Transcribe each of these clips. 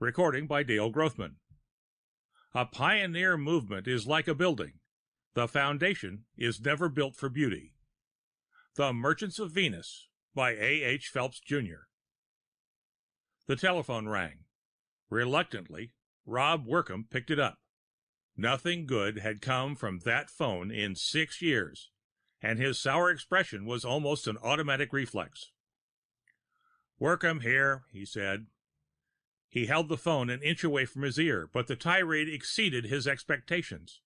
Recording by Dale Grothman. A pioneer movement is like a building. The foundation is never built for beauty. The Merchants of Venus by A.H. Phelps, Jr. The telephone rang. Reluctantly, Rob Workham picked it up. Nothing good had come from that phone in 6 years, and his sour expression was almost an automatic reflex. "Workham here," he said. He held the phone an inch away from his ear, but the tirade exceeded his expectations.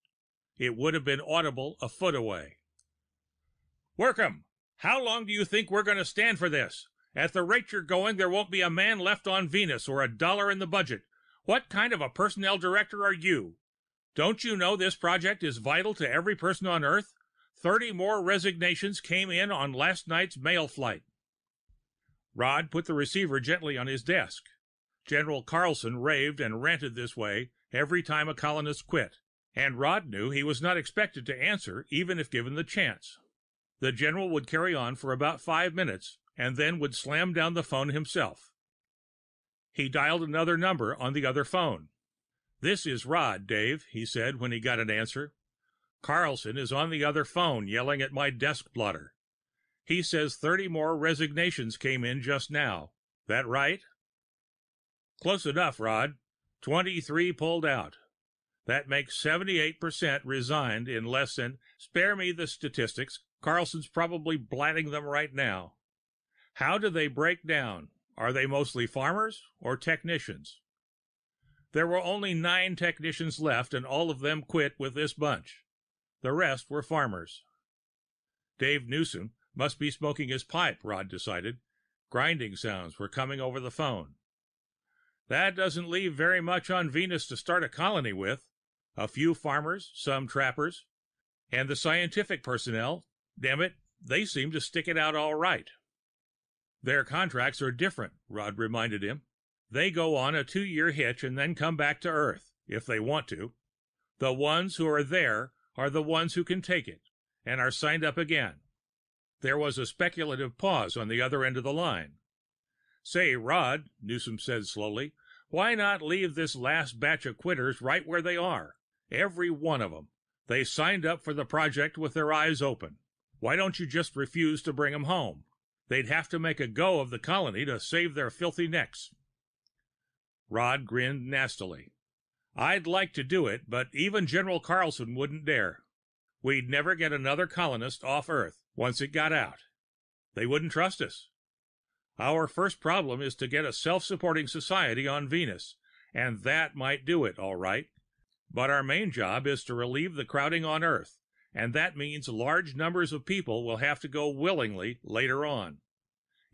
It would have been audible a foot away. "Workham, how long do you think we're going to stand for this? At the rate you're going, there won't be a man left on Venus or a dollar in the budget. What kind of a personnel director are you? Don't you know this project is vital to every person on Earth? 30 more resignations came in on last night's mail flight." Rod put the receiver gently on his desk. General Carlson raved and ranted this way every time a colonist quit, and Rod knew he was not expected to answer even if given the chance. The general would carry on for about 5 minutes and then would slam down the phone himself. He dialed another number on the other phone. "This is Rod, Dave," he said when he got an answer. "Carlson is on the other phone yelling at my desk blotter. He says 30 more resignations came in just now. That right?" "Close enough, Rod. 23 pulled out. That makes 78% resigned in less than—" "Spare me the statistics. Carlson's probably blatting them right now. How do they break down? Are they mostly farmers or technicians?" "There were only 9 technicians left, and all of them quit with this bunch. The rest were farmers." Dave Newsom must be smoking his pipe, Rod decided. Grinding sounds were coming over the phone. "That doesn't leave very much on Venus to start a colony with. A few farmers, some trappers, and the scientific personnel. Damn it, they seem to stick it out all right." "Their contracts are different," Rod reminded him. "They go on a 2-year hitch and then come back to Earth, if they want to. The ones who are there are the ones who can take it, and are signed up again." There was a speculative pause on the other end of the line. "Say, Rod," Newsom said slowly, "why not leave this last batch of quitters right where they are? Every one of them. They signed up for the project with their eyes open. Why don't you just refuse to bring them home? They'd have to make a go of the colony to save their filthy necks." Rod grinned nastily. "I'd like to do it, but even General Carlson wouldn't dare. We'd never get another colonist off Earth once it got out. They wouldn't trust us. Our first problem is to get a self-supporting society on Venus, and that might do it, all right. But our main job is to relieve the crowding on Earth, and that means large numbers of people will have to go willingly later on.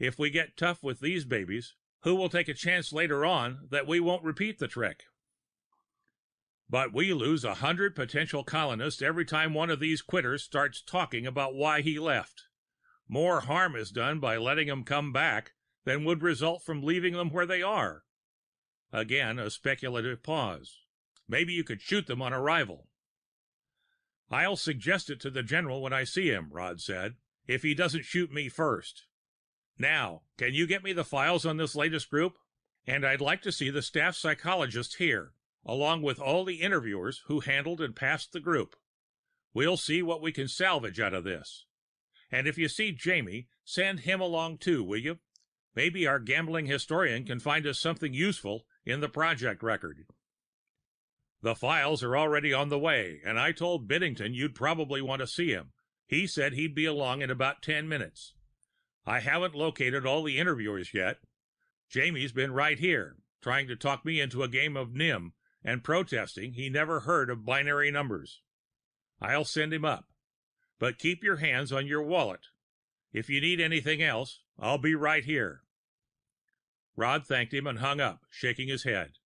If we get tough with these babies, who will take a chance later on that we won't repeat the trick?" "But we lose 100 potential colonists every time one of these quitters starts talking about why he left. More harm is done by letting them come back than would result from leaving them where they are." Again, a speculative pause. "Maybe you could shoot them on arrival." "I'll suggest it to the general when I see him," Rod said, "if he doesn't shoot me first. Now, can you get me the files on this latest group? And I'd like to see the staff psychologist here, along with all the interviewers who handled and passed the group. We'll see what we can salvage out of this. And if you see Jamie, send him along too, will you? Maybe our gambling historian can find us something useful in the project record." "The files are already on the way, and I told Biddington you'd probably want to see him. He said he'd be along in about 10 minutes. I haven't located all the interviewers yet. Jamie's been right here, trying to talk me into a game of NIM and protesting he never heard of binary numbers. I'll send him up. But keep your hands on your wallet. If you need anything else, I'll be right here." Rod thanked him and hung up, shaking his head.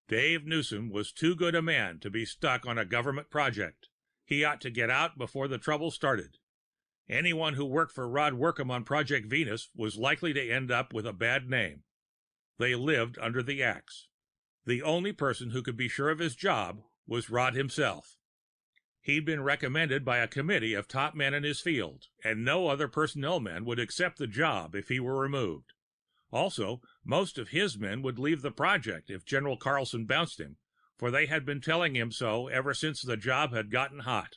Dave Newsom was too good a man to be stuck on a government project. He ought to get out before the trouble started. Anyone who worked for Rod Workham on Project Venus was likely to end up with a bad name. They lived under the axe. The only person who could be sure of his job was Rod himself. He'd been recommended by a committee of top men in his field, and no other personnel men would accept the job if he were removed. Also, most of his men would leave the project if General Carlson bounced him, for they had been telling him so ever since the job had gotten hot.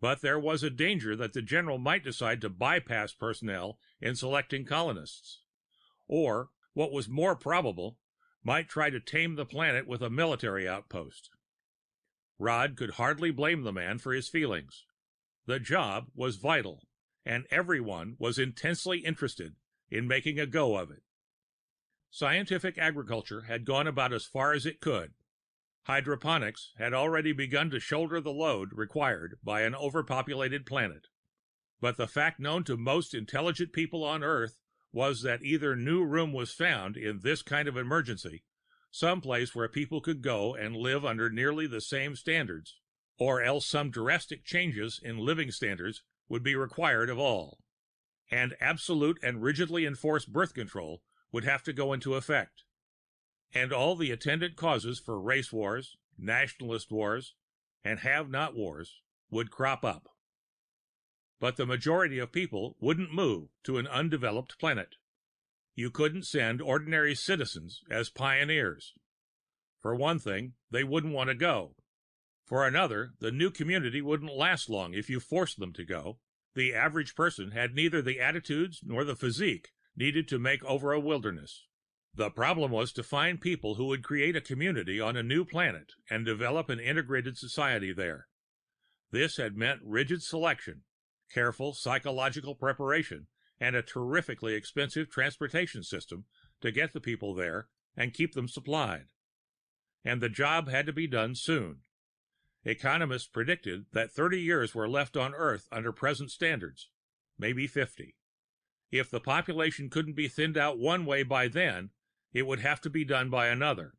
But there was a danger that the general might decide to bypass personnel in selecting colonists. Or, what was more probable, might try to tame the planet with a military outpost. Rod could hardly blame the man for his feelings. The job was vital, and everyone was intensely interested in making a go of it. Scientific agriculture had gone about as far as it could. Hydroponics had already begun to shoulder the load required by an overpopulated planet. But the fact known to most intelligent people on Earth was that either new room was found in this kind of emergency, some place where people could go and live under nearly the same standards, or else some drastic changes in living standards would be required of all. And absolute and rigidly enforced birth control would have to go into effect. And all the attendant causes for race wars, nationalist wars, and have-not wars would crop up. But the majority of people wouldn't move to an undeveloped planet. You couldn't send ordinary citizens as pioneers. For one thing, they wouldn't want to go. For another, the new community wouldn't last long if you forced them to go. The average person had neither the attitudes nor the physique needed to make over a wilderness. The problem was to find people who would create a community on a new planet and develop an integrated society there. This had meant rigid selection, careful psychological preparation, and a terrifically expensive transportation system to get the people there and keep them supplied. And the job had to be done soon. Economists predicted that 30 years were left on Earth under present standards, maybe 50. If the population couldn't be thinned out one way by then, it would have to be done by another.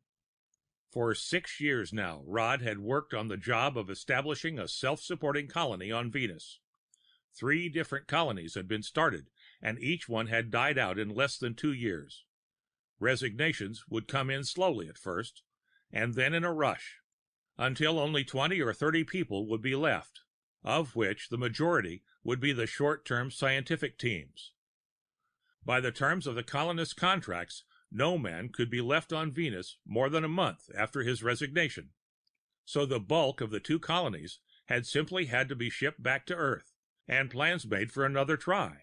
For 6 years now, Rod had worked on the job of establishing a self-supporting colony on Venus. 3 different colonies had been started, and each one had died out in less than 2 years. Resignations would come in slowly at first, and then in a rush, until only 20 or 30 people would be left, of which the majority would be the short-term scientific teams. By the terms of the colonists' contracts, no man could be left on Venus more than a month after his resignation, so the bulk of the 2 colonies had simply had to be shipped back to Earth, and plans made for another try.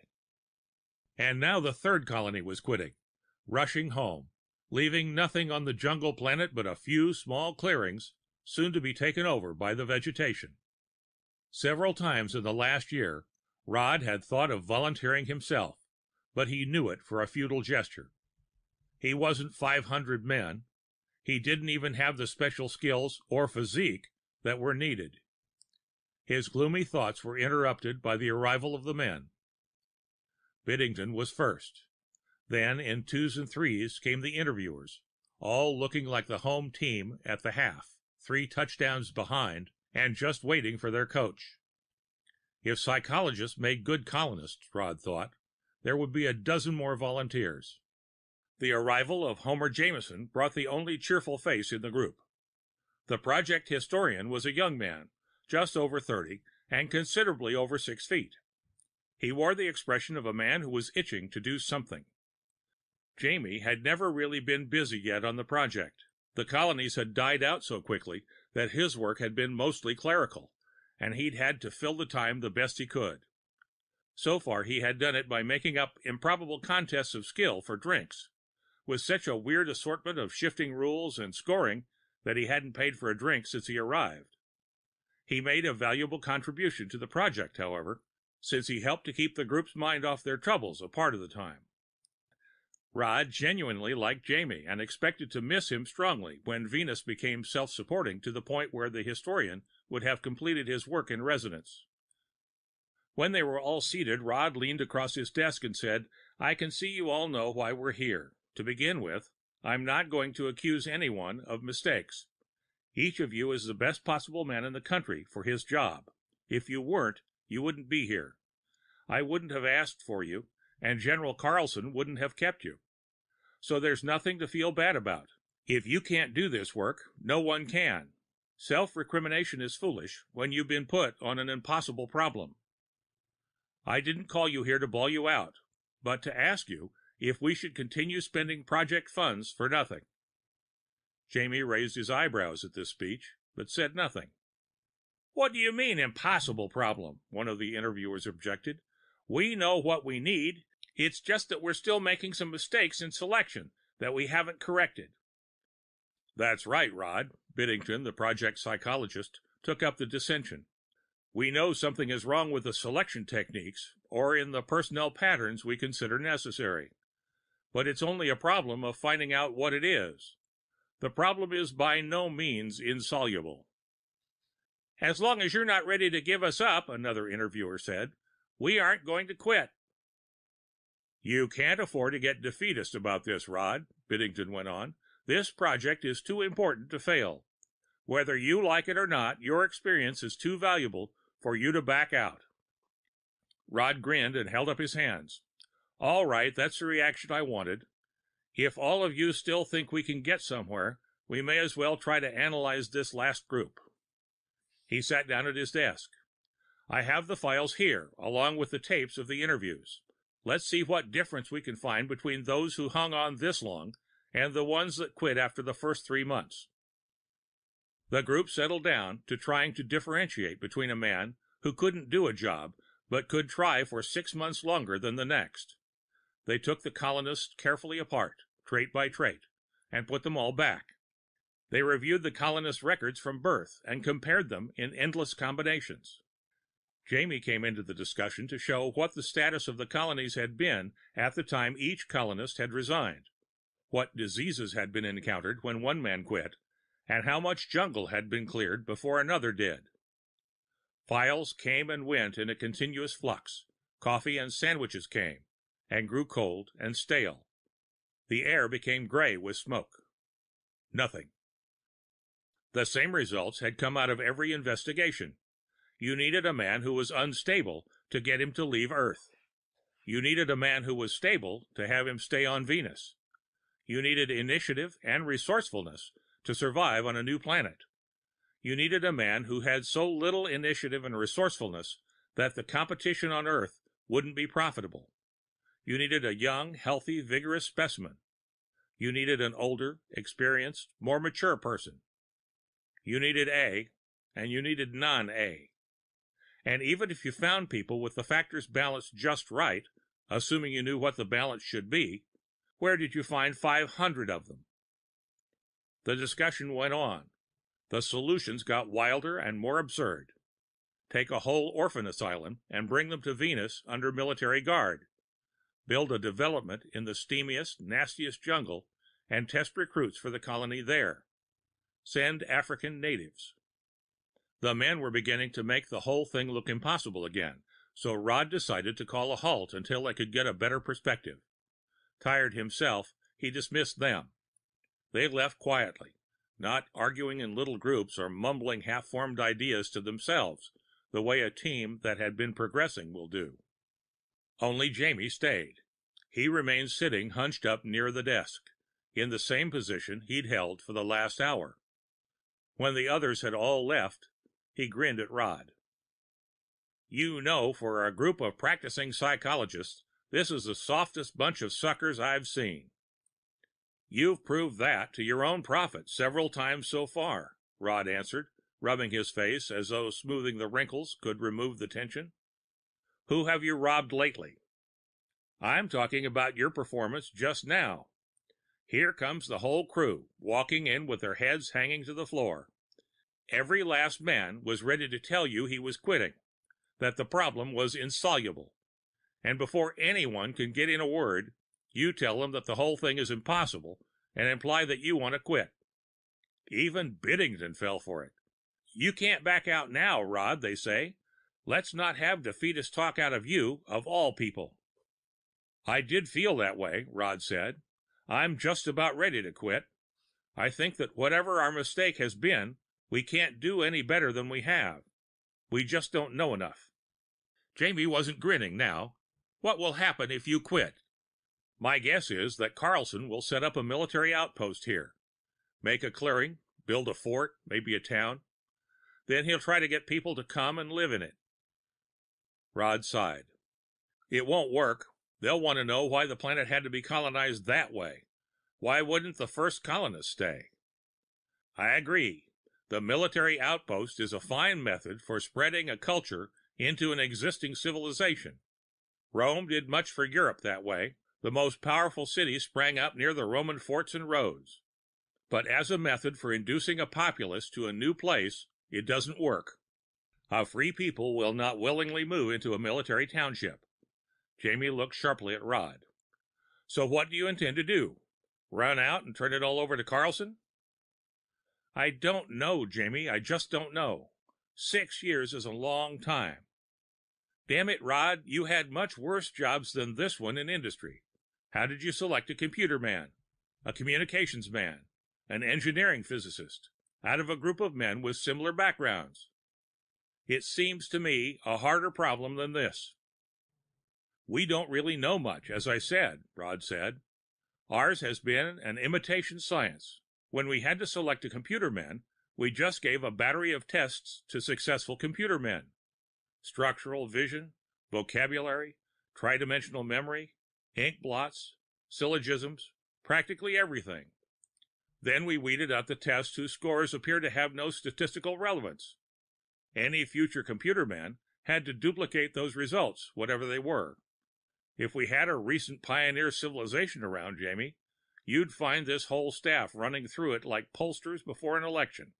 And now the 3rd colony was quitting, rushing home, leaving nothing on the jungle planet but a few small clearings soon to be taken over by the vegetation. Several times in the last year, Rod had thought of volunteering himself, but he knew it for a futile gesture. He wasn't 500 men. He didn't even have the special skills or physique that were needed. His gloomy thoughts were interrupted by the arrival of the men. Biddington was first. Then, in 2s and 3s, came the interviewers, all looking like the home team at the half, 3 touchdowns behind, and just waiting for their coach. If psychologists made good colonists, Rod thought, there would be a dozen more volunteers. The arrival of Homer Jameson brought the only cheerful face in the group. The project historian was a young man, just over 30, and considerably over 6 feet. He wore the expression of a man who was itching to do something. Jamie had never really been busy yet on the project. The colonies had died out so quickly that his work had been mostly clerical, and he'd had to fill the time the best he could. So far, he had done it by making up improbable contests of skill for drinks, with such a weird assortment of shifting rules and scoring that he hadn't paid for a drink since he arrived. He made a valuable contribution to the project, however, since he helped to keep the group's mind off their troubles a part of the time. Rod genuinely liked Jamie and expected to miss him strongly when Venus became self-supporting to the point where the historian would have completed his work in residence. When they were all seated, Rod leaned across his desk and said, "I can see you all know why we're here. To begin with, I'm not going to accuse anyone of mistakes. Each of you is the best possible man in the country for his job. If you weren't, you wouldn't be here. I wouldn't have asked for you, and General Carlson wouldn't have kept you. So there's nothing to feel bad about. If you can't do this work, no one can. Self-recrimination is foolish when you've been put on an impossible problem. I didn't call you here to bawl you out, but to ask you if we should continue spending project funds for nothing. Jamie raised his eyebrows at this speech, but said nothing. What do you mean, impossible problem? One of the interviewers objected. We know what we need. It's just that we're still making some mistakes in selection that we haven't corrected. That's right, Rod. Biddington, the project psychologist, took up the dissension. We know something is wrong with the selection techniques or in the personnel patterns we consider necessary. But it's only a problem of finding out what it is. The problem is by no means insoluble. As long as you're not ready to give us up, another interviewer said, we aren't going to quit. You can't afford to get defeatist about this, Rod, Biddington went on. This project is too important to fail. Whether you like it or not, your experience is too valuable for you to back out. Rod grinned and held up his hands. All right, that's the reaction I wanted. If all of you still think we can get somewhere, we may as well try to analyze this last group. He sat down at his desk. I have the files here, along with the tapes of the interviews. Let's see what difference we can find between those who hung on this long and the ones that quit after the first 3 months. The group settled down to trying to differentiate between a man who couldn't do a job but could try for 6 months longer than the next. They took the colonists carefully apart, trait by trait, and put them all back. They reviewed the colonists' records from birth and compared them in endless combinations. Jamie came into the discussion to show what the status of the colonies had been at the time each colonist had resigned, what diseases had been encountered when one man quit, and how much jungle had been cleared before another did. Files came and went in a continuous flux. Coffee and sandwiches came, and grew cold and stale. The air became gray with smoke. Nothing. The same results had come out of every investigation. You needed a man who was unstable to get him to leave Earth. You needed a man who was stable to have him stay on Venus. You needed initiative and resourcefulness to survive on a new planet. You needed a man who had so little initiative and resourcefulness that the competition on Earth wouldn't be profitable. You needed a young, healthy, vigorous specimen. You needed an older, experienced, more mature person. You needed A, and you needed non-A. And even if you found people with the factors balanced just right, assuming you knew what the balance should be, where did you find 500 of them? The discussion went on. The solutions got wilder and more absurd. Take a whole orphan asylum and bring them to Venus under military guard. Build a development in the steamiest, nastiest jungle and test recruits for the colony there. Send African natives. The men were beginning to make the whole thing look impossible again, so Rod decided to call a halt until they could get a better perspective. Tired himself, he dismissed them. They left quietly, not arguing in little groups or mumbling half-formed ideas to themselves, the way a team that had been progressing will do. Only Jamie stayed. He remained sitting hunched up near the desk, in the same position he'd held for the last hour. When the others had all left, he grinned at Rod. You know, for a group of practicing psychologists, this is the softest bunch of suckers I've seen. You've proved that to your own profit several times so far, Rod answered, rubbing his face as though smoothing the wrinkles could remove the tension. Who have you robbed lately? I'm talking about your performance just now. Here comes the whole crew, walking in with their heads hanging to the floor. Every last man was ready to tell you he was quitting, that the problem was insoluble. And before anyone can get in a word, you tell them that the whole thing is impossible and imply that you want to quit. Even Biddington fell for it. You can't back out now, Rod, they say. Let's not have defeatist talk out of you, of all people. I did feel that way, Rod said. I'm just about ready to quit. I think that whatever our mistake has been, we can't do any better than we have. We just don't know enough. Jamie wasn't grinning now. What will happen if you quit? My guess is that Carlson will set up a military outpost here. Make a clearing, build a fort, maybe a town. Then he'll try to get people to come and live in it. Rod sighed. It won't work. They'll want to know why the planet had to be colonized that way. Why wouldn't the first colonists stay? I agree. The military outpost is a fine method for spreading a culture into an existing civilization. Rome did much for Europe that way. The most powerful cities sprang up near the Roman forts and roads. But as a method for inducing a populace to a new place, it doesn't work. A free people will not willingly move into a military township. Jamie looked sharply at Rod. So what do you intend to do? Run out and turn it all over to Carlson? I don't know, Jamie. I just don't know. 6 years is a long time. Damn it, Rod, you had much worse jobs than this one in industry. How did you select a computer man, a communications man, an engineering physicist, out of a group of men with similar backgrounds? It seems to me a harder problem than this. We don't really know much, as I said, Rod said. Ours has been an imitation science. When we had to select a computer man, we just gave a battery of tests to successful computer men. Structural vision, vocabulary, tridimensional memory, ink blots, syllogisms, practically everything. Then we weeded out the tests whose scores appear to have no statistical relevance. Any future computer man had to duplicate those results, whatever they were. If we had a recent pioneer civilization around, Jamie, you'd find this whole staff running through it like pollsters before an election.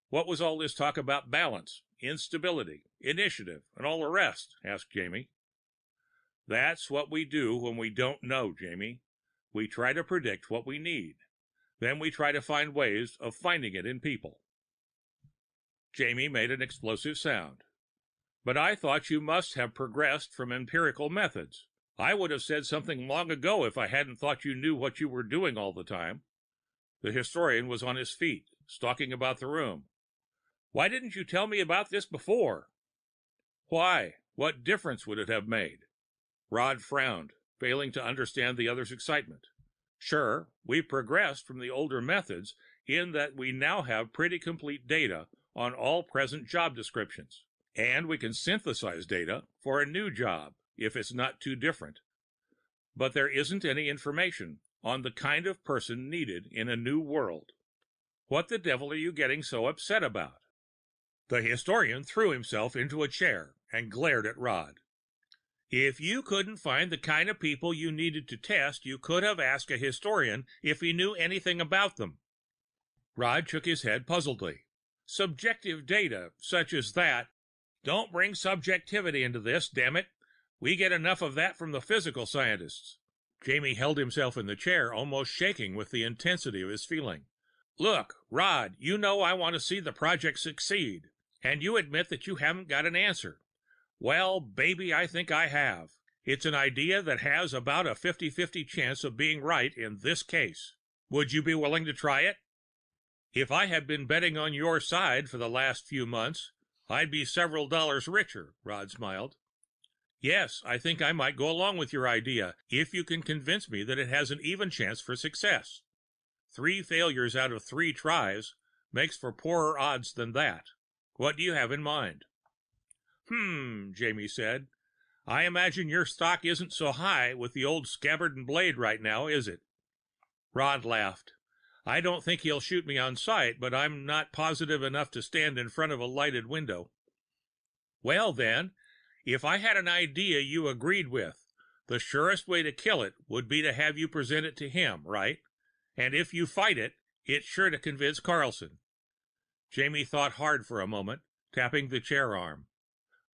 What was all this talk about balance, instability, initiative, and all the rest? Asked Jamie. That's what we do when we don't know, Jamie. We try to predict what we need. Then we try to find ways of finding it in people. Jamie made an explosive sound. But I thought you must have progressed from empirical methods. I would have said something long ago if I hadn't thought you knew what you were doing all the time. The historian was on his feet, stalking about the room. Why didn't you tell me about this before? Why? What difference would it have made? Rod frowned, failing to understand the other's excitement. Sure, we've progressed from the older methods in that we now have pretty complete data on all present job descriptions, and we can synthesize data for a new job if it's not too different. But there isn't any information on the kind of person needed in a new world. What the devil are you getting so upset about? The historian threw himself into a chair and glared at Rod. If you couldn't find the kind of people you needed to test, you could have asked a historian if he knew anything about them. Rod shook his head puzzledly. Subjective data, such as that. Don't bring subjectivity into this, damn it. We get enough of that from the physical scientists. Jamie held himself in the chair, almost shaking with the intensity of his feeling. Look, Rod, you know I want to see the project succeed, and you admit that you haven't got an answer. Well, baby, I think I have. It's an idea that has about a 50-50 chance of being right in this case. Would you be willing to try it? If I had been betting on your side for the last few months, I'd be several dollars richer, Rod smiled. Yes, I think I might go along with your idea if you can convince me that it has an even chance for success. 3 failures out of 3 tries makes for poorer odds than that. What do you have in mind? Jamie said. I imagine your stock isn't so high with the old scabbard and blade right now, is it? Rod laughed. I don't think he'll shoot me on sight, but I'm not positive enough to stand in front of a lighted window. Well, then, if I had an idea you agreed with, the surest way to kill it would be to have you present it to him, right? And if you fight it, it's sure to convince Carlson. Jamie thought hard for a moment, tapping the chair arm.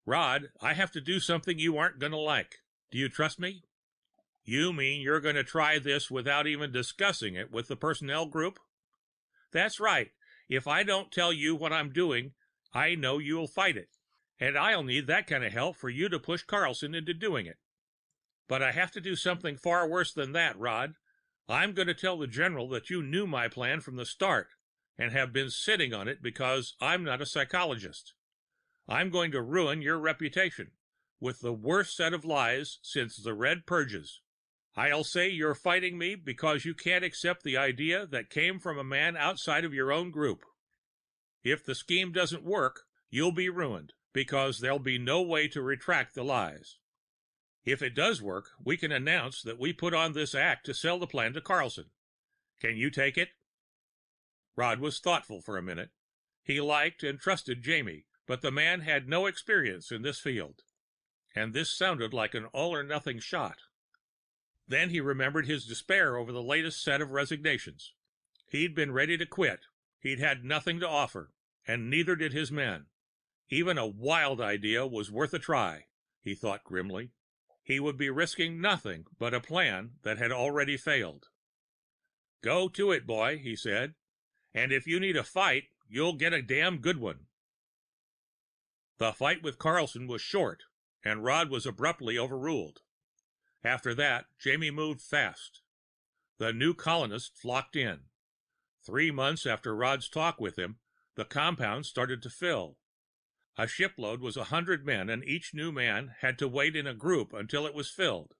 Rod, I have to do something you aren't going to like. Do you trust me? You mean you're going to try this without even discussing it with the personnel group? That's right. If I don't tell you what I'm doing, I know you'll fight it. And I'll need that kind of help for you to push Carlson into doing it. But I have to do something far worse than that, Rod. I'm going to tell the general that you knew my plan from the start and have been sitting on it because I'm not a psychologist. I'm going to ruin your reputation with the worst set of lies since the Red Purges. I'll say you're fighting me because you can't accept the idea that came from a man outside of your own group. If the scheme doesn't work, you'll be ruined because there'll be no way to retract the lies. If it does work, we can announce that we put on this act to sell the plan to Carlson. Can you take it?" Rod was thoughtful for a minute. He liked and trusted Jamie, but the man had no experience in this field. And this sounded like an all-or-nothing shot. Then he remembered his despair over the latest set of resignations. He'd been ready to quit. He'd had nothing to offer, and neither did his men. Even a wild idea was worth a try, he thought grimly. He would be risking nothing but a plan that had already failed. "Go to it, boy," he said. "And if you need a fight, you'll get a damn good one." The fight with Carlson was short, and Rod was abruptly overruled. After that, Jamie moved fast. The new colonists flocked in. 3 months after Rod's talk with him, the compound started to fill. A shipload was 100 men, and each new man had to wait in a group until it was filled.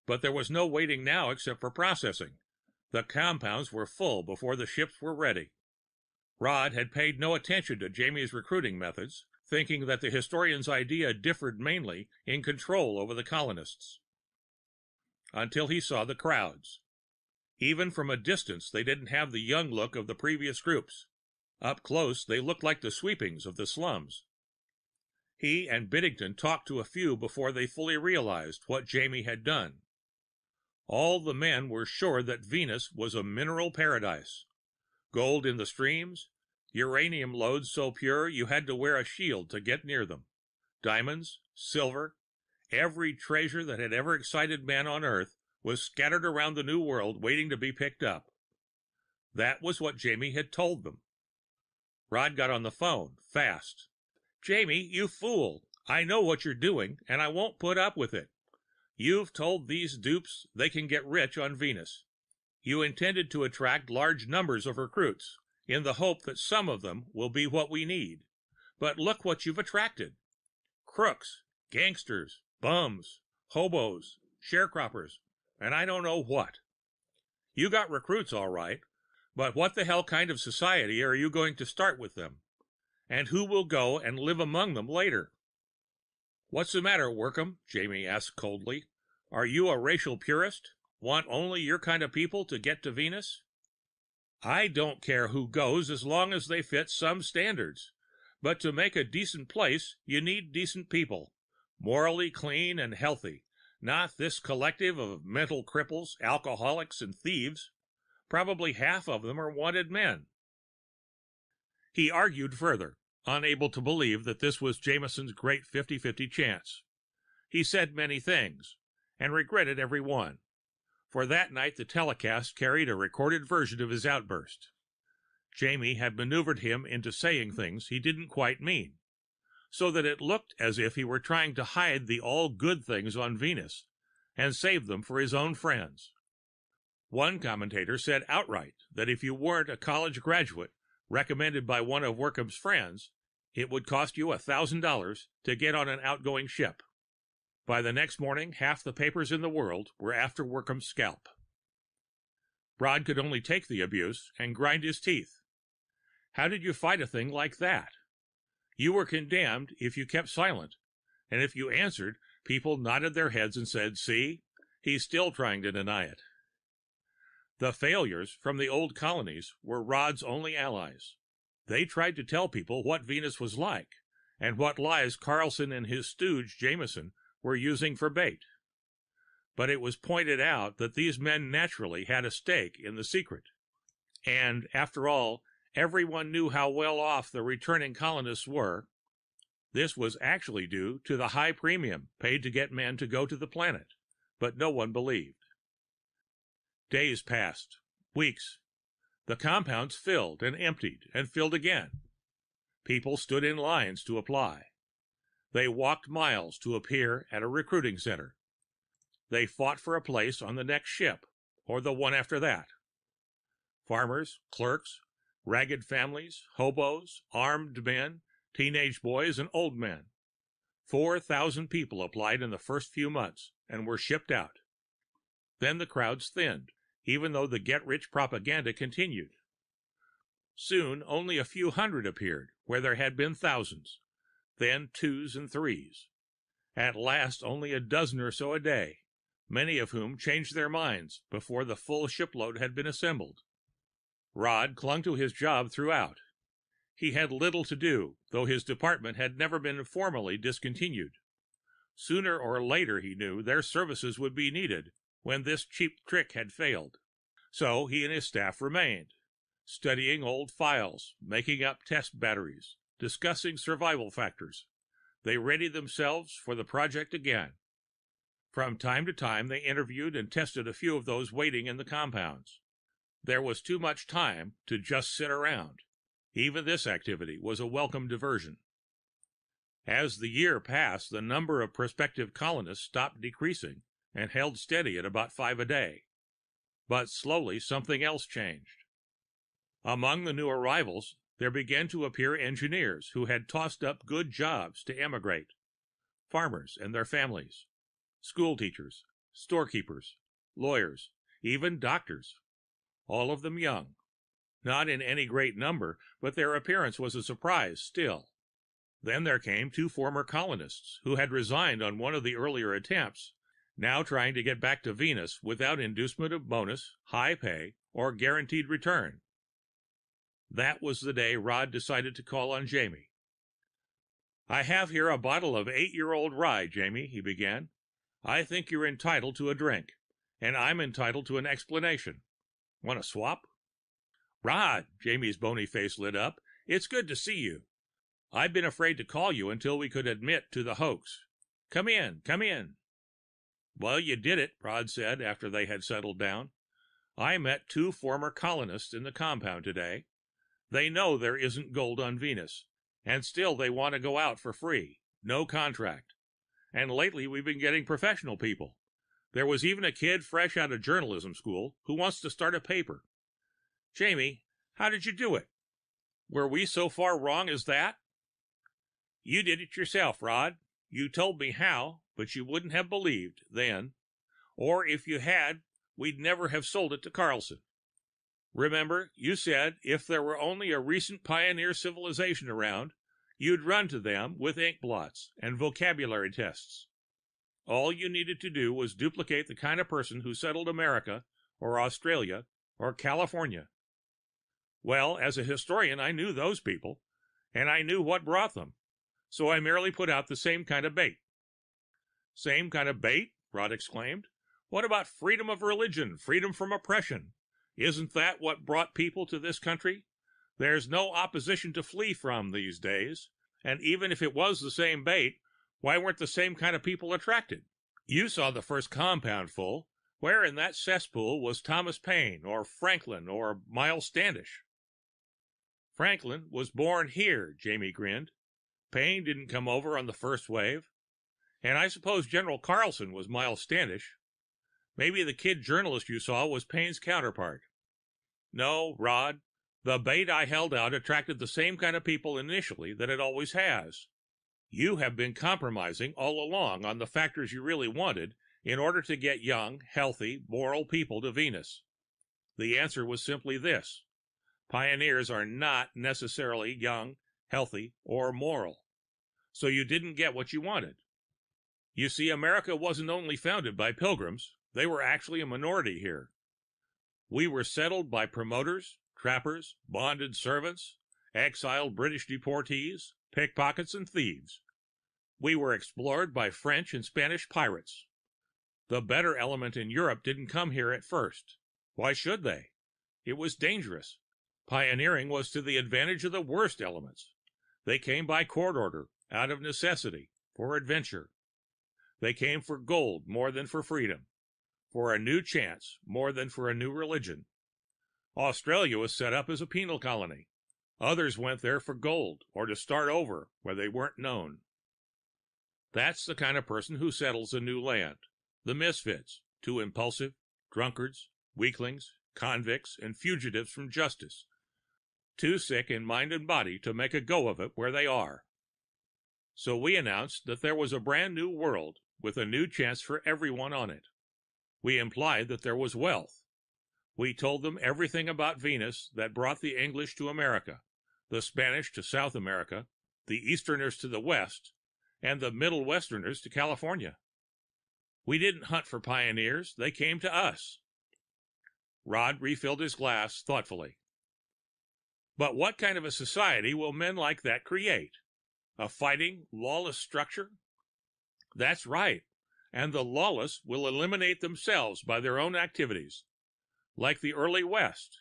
But there was no waiting now except for processing. The compounds were full before the ships were ready. Rod had paid no attention to Jamie's recruiting methods, thinking that the historian's idea differed mainly in control over the colonists. Until he saw the crowds. Even from a distance, they didn't have the young look of the previous groups. Up close, they looked like the sweepings of the slums. He and Biddington talked to a few before they fully realized what Jamie had done. All the men were sure that Venus was a mineral paradise. Gold in the streams, uranium lodes so pure you had to wear a shield to get near them, diamonds, silver, every treasure that had ever excited man on Earth was scattered around the new world waiting to be picked up. That was what Jamie had told them. Rod got on the phone, fast. "Jamie, you fool! I know what you're doing, and I won't put up with it. You've told these dupes they can get rich on Venus. You intended to attract large numbers of recruits, in the hope that some of them will be what we need. But look what you've attracted. Crooks, gangsters, bums, hobos, sharecroppers, and I don't know what. You got recruits all right, but what the hell kind of society are you going to start with them? And who will go and live among them later?" "What's the matter, Workham?" Jamie asked coldly. "Are you a racial purist? Want only your kind of people to get to Venus?" "I don't care who goes as long as they fit some standards. But to make a decent place, you need decent people, morally clean and healthy, not this collective of mental cripples, alcoholics, and thieves. Probably half of them are wanted men." He argued further, unable to believe that this was Jameson's great 50-50 chance. He said many things, and regretted every one. For that night the telecast carried a recorded version of his outburst. Jamie had maneuvered him into saying things he didn't quite mean, so that it looked as if he were trying to hide the all-good things on Venus and save them for his own friends. One commentator said outright that if you weren't a college graduate recommended by one of Workham's friends, it would cost you $1,000 to get on an outgoing ship. By the next morning, half the papers in the world were after Workham's scalp. Rod could only take the abuse and grind his teeth. How did you fight a thing like that? You were condemned if you kept silent, and if you answered, people nodded their heads and said, "See, he's still trying to deny it." The failures from the old colonies were Rod's only allies. They tried to tell people what Venus was like, and what lies Carlson and his stooge Jameson were using for bait. But it was pointed out that these men naturally had a stake in the secret. And, after all, everyone knew how well off the returning colonists were. This was actually due to the high premium paid to get men to go to the planet, but no one believed. Days passed, weeks. The compounds filled and emptied and filled again. People stood in lines to apply. They walked miles to appear at a recruiting center. They fought for a place on the next ship, or the one after that. Farmers, clerks, ragged families, hobos, armed men, teenage boys, and old men. 4,000 people applied in the first few months and were shipped out. Then the crowds thinned, even though the get-rich propaganda continued. Soon only a few hundred appeared where there had been thousands, then twos and threes. At last, only a dozen or so a day, many of whom changed their minds before the full shipload had been assembled. Rod clung to his job throughout. He had little to do, though his department had never been formally discontinued. Sooner or later, he knew, their services would be needed when this cheap trick had failed. So he and his staff remained, studying old files, making up test batteries, discussing survival factors. They readied themselves for the project again. From time to time, they interviewed and tested a few of those waiting in the compounds. There was too much time to just sit around. Even this activity was a welcome diversion. As the year passed, the number of prospective colonists stopped decreasing and held steady at about 5 a day. But slowly something else changed. Among the new arrivals, there began to appear engineers who had tossed up good jobs to emigrate, farmers and their families, school teachers, storekeepers, lawyers, even doctors, all of them young. Not in any great number, but their appearance was a surprise still. Then there came 2 former colonists who had resigned on one of the earlier attempts, now trying to get back to Venus without inducement of bonus, high pay, or guaranteed return. That was the day Rod decided to call on Jamie. "I have here a bottle of 8-year-old rye, Jamie," he began. "I think you're entitled to a drink, and I'm entitled to an explanation. Want to swap?" "Rod," Jamie's bony face lit up, "it's good to see you. I've been afraid to call you until we could admit to the hoax. Come in, come in." "Well, you did it," Rod said after they had settled down. "I met 2 former colonists in the compound today. They know there isn't gold on Venus, and still they want to go out for free, no contract. And lately we've been getting professional people. There was even a kid fresh out of journalism school who wants to start a paper. Jamie, how did you do it? Were we so far wrong as that?" "You did it yourself, Rod. You told me how, but you wouldn't have believed then. Or if you had, we'd never have sold it to Carlson. Remember, you said if there were only a recent pioneer civilization around, you'd run to them with ink blots and vocabulary tests. All you needed to do was duplicate the kind of person who settled America, or Australia, or California. Well, as a historian, I knew those people, and I knew what brought them, so I merely put out the same kind of bait." "Same kind of bait?" Rod exclaimed. "What about freedom of religion, freedom from oppression? Isn't that what brought people to this country? There's no opposition to flee from these days, and even if it was the same bait, why weren't the same kind of people attracted? You saw the first compound full. Where in that cesspool was Thomas Paine, or Franklin, or Miles Standish?" "Franklin was born here," Jamie grinned. "Paine didn't come over on the first wave. And I suppose General Carlson was Miles Standish. Maybe the kid journalist you saw was Paine's counterpart. No, Rod, the bait I held out attracted the same kind of people initially that it always has. You have been compromising all along on the factors you really wanted in order to get young, healthy, moral people to Venus. The answer was simply this: pioneers are not necessarily young, healthy, or moral. So you didn't get what you wanted. You see, America wasn't only founded by pilgrims, they were actually a minority here. We were settled by promoters, trappers, bonded servants, exiled British deportees, pickpockets, and thieves. We were explored by French and Spanish pirates. The better element in Europe didn't come here at first. Why should they? It was dangerous. Pioneering was to the advantage of the worst elements. They came by court order, out of necessity, for adventure. They came for gold more than for freedom, for a new chance more than for a new religion. Australia was set up as a penal colony. Others went there for gold or to start over where they weren't known. That's the kind of person who settles a new land. The misfits, too impulsive, drunkards, weaklings, convicts, and fugitives from justice, too sick in mind and body to make a go of it where they are. So we announced that there was a brand new world with a new chance for everyone on it. We implied that there was wealth. We told them everything about Venus that brought the English to America, the Spanish to South America, the Easterners to the West, and the Middle Westerners to California. We didn't hunt for pioneers, they came to us. Rod refilled his glass thoughtfully. But what kind of a society will men like that create? A fighting, lawless structure? That's right. And the lawless will eliminate themselves by their own activities, like the early West.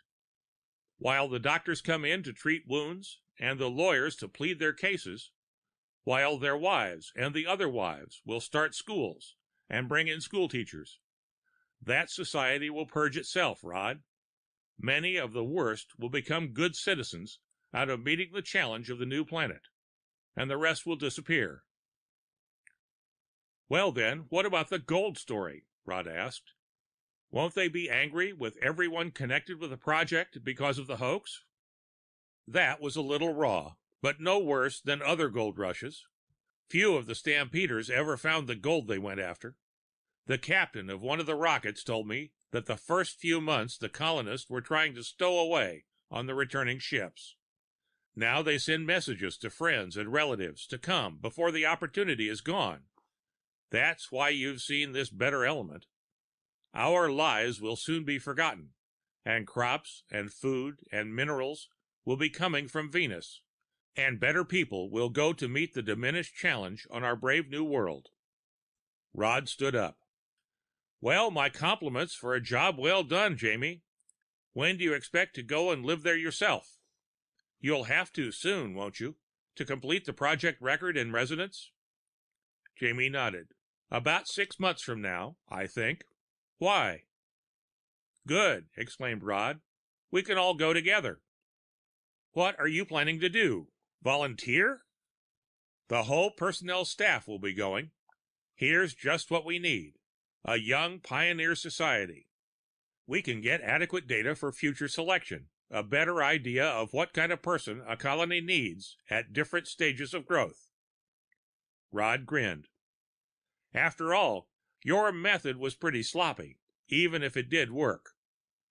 While the doctors come in to treat wounds and the lawyers to plead their cases, while their wives and the other wives will start schools and bring in school teachers. That society will purge itself, Rod. Many of the worst will become good citizens out of meeting the challenge of the new planet, and the rest will disappear. Well then, what about the gold story? Rod asked. Won't they be angry with everyone connected with the project because of the hoax? That was a little raw, but no worse than other gold rushes. Few of the stampeders ever found the gold they went after. The captain of one of the rockets told me that the first few months the colonists were trying to stow away on the returning ships. Now they send messages to friends and relatives to come before the opportunity is gone. That's why you've seen this better element. Our lies will soon be forgotten, and crops and food and minerals will be coming from Venus, and better people will go to meet the diminished challenge on our brave new world. Rod stood up. Well, my compliments for a job well done, Jamie. When do you expect to go and live there yourself? You'll have to soon, won't you, to complete the project record in residence? Jamie nodded. About 6 months from now, I think. Why? Good, exclaimed Rod. We can all go together. What are you planning to do? Volunteer? The whole personnel staff will be going. Here's just what we need. A young pioneer society. We can get adequate data for future selection, a better idea of what kind of person a colony needs at different stages of growth. Rod grinned. After all, your method was pretty sloppy, even if it did work.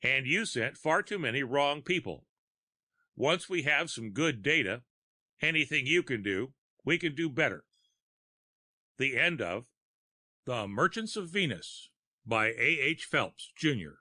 And you sent far too many wrong people. Once we have some good data, anything you can do, we can do better. The end of The Merchants of Venus by A. H. Phelps, Jr.